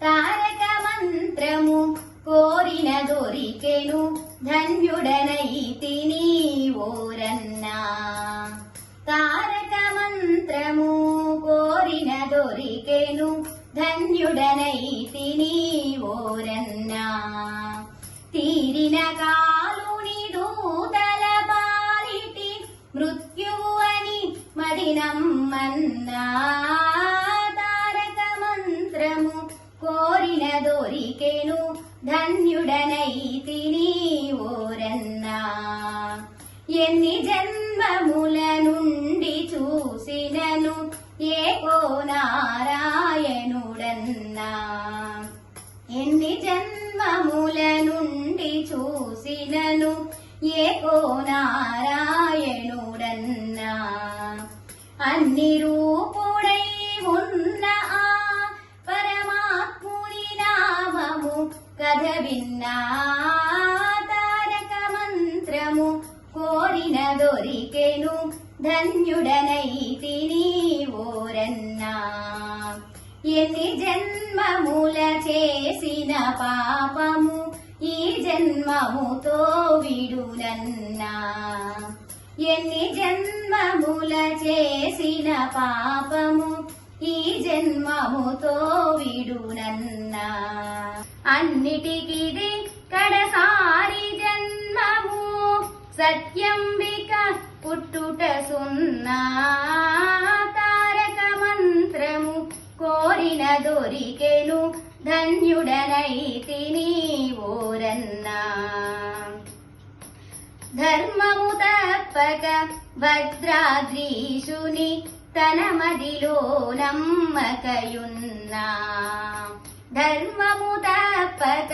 తారక మంత్రము కోరిన దొరికెను ధన్యుడనైతిని ఓరన్నా. తారక మంత్రము కోరిన దొరికెను ధన్యుడనైతిని ఓరన్నా. తీరిన కాలుని దూతల పాలిటి మృత్యువు అని మదినమ్మన్నా. తారక మంత్రము కోరిన దొరికెను ధన్యుడనైతిని ఓరన్నా. ఎన్ని జన్మముల నుండి చూసినను ఏకో నారాయణుడన్నా. ఎన్ని జన్మముల నుండి చూసినను ఏకో నారాయణుడన్నా. అన్ని రూపుడై ఉన్న ఆ పరమాత్ముని నామము కథ విన్నా. తారక మంత్రము కోరిన దొరికెను ధన్యుడనైతిని ఓరన్నా. ఎన్ని జన్మముల చేసిన పాపము ఈ జన్మముతో విడునన్నా. ఎన్ని జన్మముల చేసిన పాపము ఈ జన్మముతో విడునన్నా. అన్నిటికిది కడసారి జన్మము సత్యంబిక పుట్టుట సున్నా. తారక మంత్రము కోరిన దొరికెను ధన్యుడనైతిని ఓరన్నా. ధర్మము తప్పక భద్రాద్రీశుని తన మదిలో నమ్మకయున్నా. ధర్మము తప్పక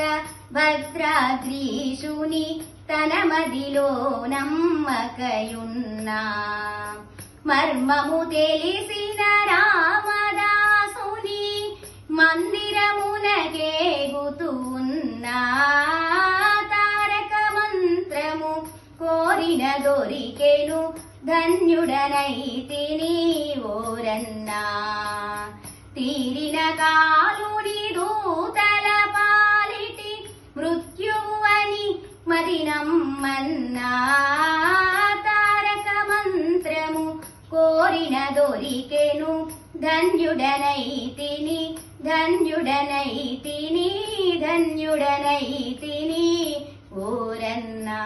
భద్రాద్రీశుని తన మదిలో నమ్మకయున్నా. మర్మము తెలిసిన రామదాసుని మందిరమునకేగుతున్నా. తారక మంత్రము కోరిన దొరికెను ధన్యుడనైతిని ఓరన్నా. తీరిన కాలుని దూతల పాలిటి మృత్యువు అని మదినమ్మన్నా. తారక మంత్రము కోరిన దొరికెను ధన్యుడనైతిని ధన్యుడనైతిని ధన్యుడనైతిని ఓరన్నా.